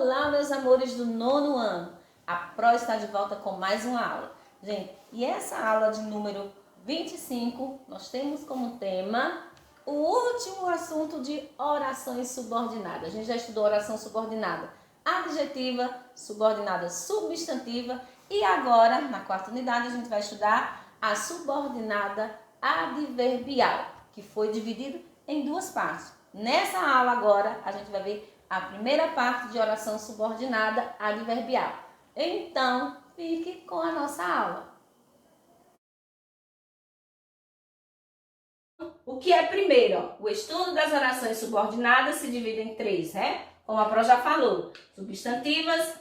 Olá, meus amores do nono ano. A Pro está de volta com mais uma aula. Gente, e essa aula de número 25, nós temos como tema o último assunto de orações subordinadas. A gente já estudou oração subordinada adjetiva, subordinada substantiva e agora, na quarta unidade, a gente vai estudar a subordinada adverbial, que foi dividido em duas partes. Nessa aula agora, a gente vai ver a primeira parte de oração subordinada adverbial. Então, fique com a nossa aula. O que é primeiro? O estudo das orações subordinadas se divide em três, né? Como a Pro já falou, substantivas,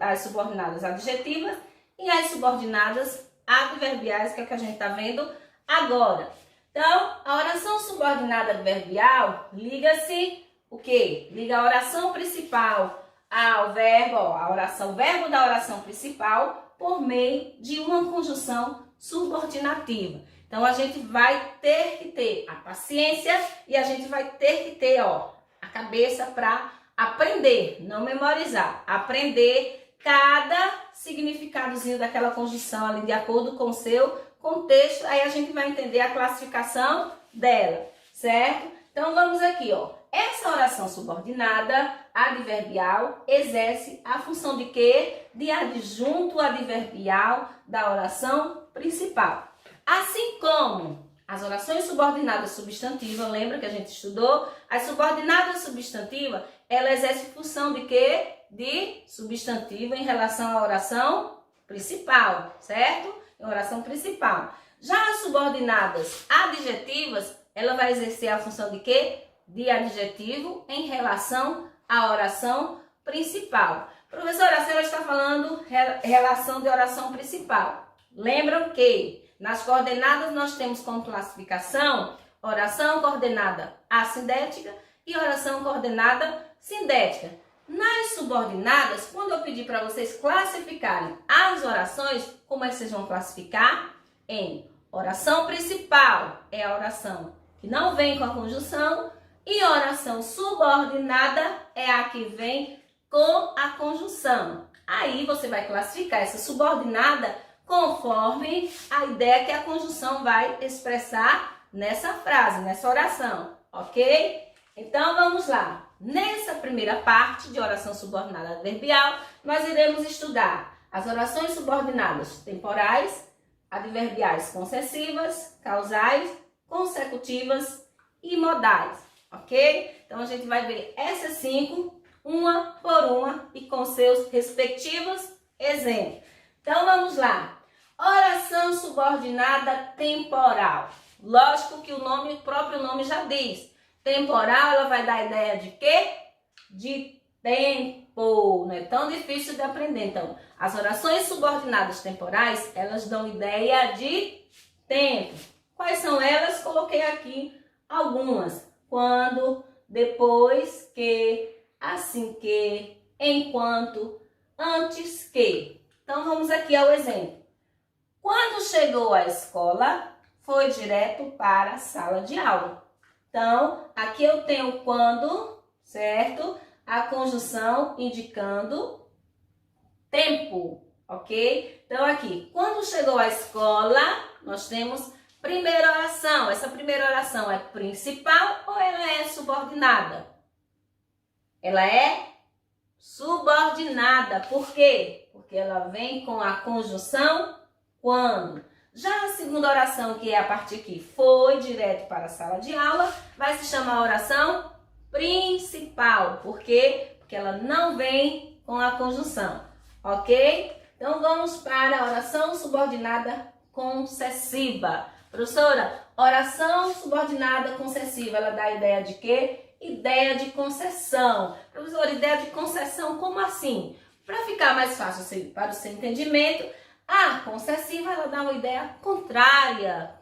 as subordinadas adjetivas e as subordinadas adverbiais, que é o que a gente está vendo agora. Então, a oração subordinada adverbial liga-se o quê? Liga a oração principal ao verbo, o verbo da oração principal por meio de uma conjunção subordinativa. Então, a gente vai ter que ter a paciência e a gente vai ter que ter, a cabeça para aprender, não memorizar, aprender cada significadozinho daquela conjunção ali de acordo com o seu contexto, aí a gente vai entender a classificação dela, certo? Então, vamos aqui, Essa oração subordinada adverbial exerce a função de quê? De adjunto adverbial da oração principal. Assim como as orações subordinadas substantivas, lembra que a gente estudou? As subordinadas substantivas, ela exerce função de quê? De substantivo em relação à oração principal, certo? Em oração principal. Já as subordinadas adjetivas, ela vai exercer a função de quê? De adjetivo em relação à oração principal. Professora, a senhora está falando relação de oração principal. Lembram que nas coordenadas nós temos como classificação oração coordenada assindética e oração coordenada sindética. Nas subordinadas, quando eu pedir para vocês classificarem as orações, como é que vocês vão classificar? Em oração principal é a oração que não vem com a conjunção e oração subordinada é a que vem com a conjunção. Aí você vai classificar essa subordinada conforme a ideia que a conjunção vai expressar nessa frase, nessa oração, ok? Então vamos lá. Nessa primeira parte de oração subordinada adverbial, nós iremos estudar as orações subordinadas temporais, adverbiais concessivas, causais, consecutivas e modais, ok? Então a gente vai ver essas 5, uma por uma e com seus respectivos exemplos. Então vamos lá. Oração subordinada temporal. Lógico que o próprio nome já diz. Temporal, ela vai dar a ideia de quê? De tempo. Não é tão difícil de aprender. Então, as orações subordinadas temporais, elas dão ideia de tempo. Quais são elas? Coloquei aqui algumas. Quando, depois que, assim que, enquanto, antes que. Então, vamos aqui ao exemplo. Quando chegou à escola, foi direto para a sala de aula. Então, aqui eu tenho quando, certo? A conjunção indicando tempo, ok? Então, aqui, quando chegou à escola, nós temos primeira oração. Essa primeira oração é principal ou ela é subordinada? Ela é subordinada. Por quê? Porque ela vem com a conjunção quando. Já a segunda oração, que é a parte aqui, foi direto para a sala de aula, vai se chamar oração principal. Por quê? Porque ela não vem com a conjunção, ok? Então, vamos para a oração subordinada concessiva. Professora, oração subordinada concessiva, ela dá a ideia de quê? Ideia de concessão. Professora, ideia de concessão, como assim? Para ficar mais fácil para o seu entendimento, a concessiva, ela dá uma ideia contrária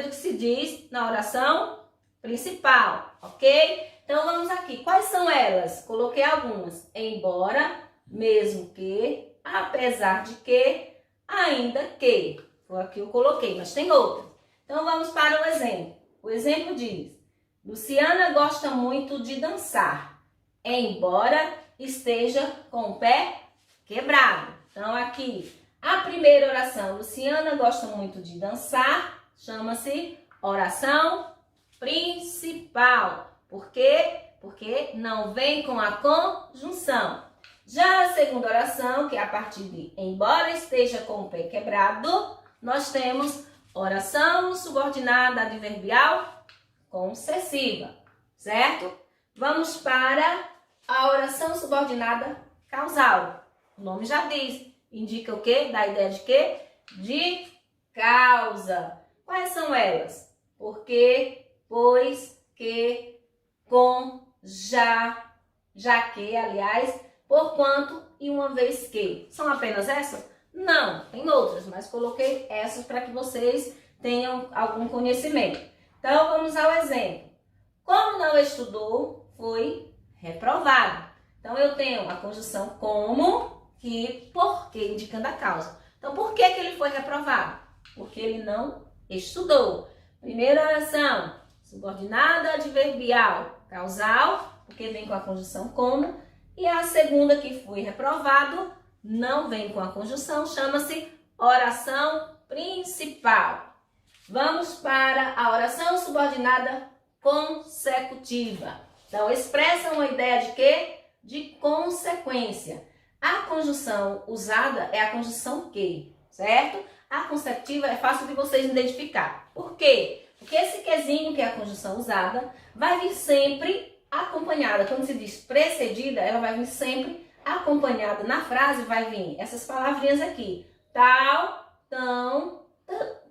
do que se diz na oração principal, ok? Então, vamos aqui. Quais são elas? Coloquei algumas. Embora, mesmo que, apesar de que, ainda que. Foi aqui eu coloquei, mas tem outras. Então, vamos para o exemplo. O exemplo diz: Luciana gosta muito de dançar, embora esteja com o pé quebrado. Então, aqui, a primeira oração, Luciana gosta muito de dançar, chama-se oração principal. Por quê? Porque não vem com a conjunção. Já a segunda oração, que é a partir de embora esteja com o pé quebrado, nós temos oração subordinada adverbial concessiva, certo? Vamos para a oração subordinada causal. O nome já diz, indica o quê? Dá a ideia de quê? De causa. Quais são elas? Porque, pois, que, com, já que, aliás, porquanto e uma vez que. São apenas essas? Não, tem outras, mas coloquei essas para que vocês tenham algum conhecimento. Então, vamos ao exemplo. Como não estudou, foi reprovado. Então, eu tenho a conjunção como e porque, indicando a causa. Então, por que ele foi reprovado? Porque ele não estudou. Primeira oração, subordinada adverbial causal, porque vem com a conjunção como. E a segunda, que foi reprovado, não vem com a conjunção, chama-se oração principal. Vamos para a oração subordinada consecutiva. Então, expressa uma ideia de quê? De consequência. A conjunção usada é a conjunção que, certo? A consecutiva é fácil de vocês identificar. Por quê? Porque esse quezinho, que é a conjunção usada, vai vir sempre acompanhada. Quando se diz precedida, ela vai vir sempre acompanhada. Na frase vai vir essas palavrinhas aqui. Tal, tão,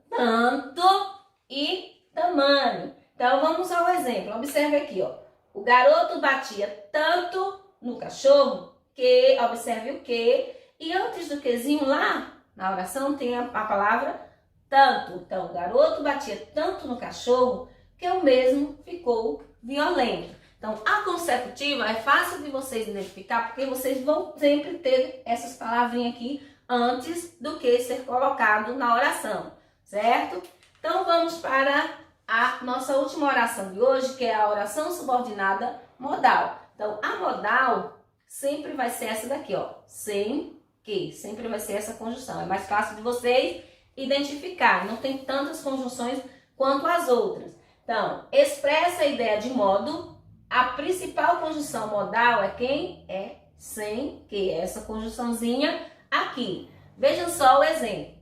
tanto e tamanho. Então, vamos ao exemplo. Observe aqui, ó. O garoto batia tanto no cachorro que, observe o que, e antes do quezinho lá, na oração, tem a palavra tanto. Então, o garoto batia tanto no cachorro que o mesmo ficou violento. Então, a consecutiva é fácil de vocês identificar, porque vocês vão sempre ter essas palavrinhas aqui antes do que ser colocado na oração, certo? Então, vamos para a nossa última oração de hoje, que é a oração subordinada modal. Então, a modal sempre vai ser essa daqui, ó, sem que, sempre vai ser essa conjunção. É mais fácil de vocês identificar, não tem tantas conjunções quanto as outras. Então, expressa a ideia de modo. A principal conjunção modal é quem? É sem que, essa conjunçãozinha aqui. Vejam só o exemplo.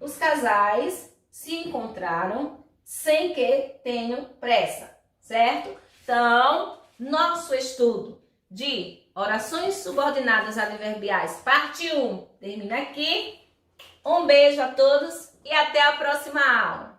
Os casais se encontraram sem que tenham pressa, certo? Então, nosso estudo de orações subordinadas adverbiais, parte 1, termina aqui. Um beijo a todos e até a próxima aula.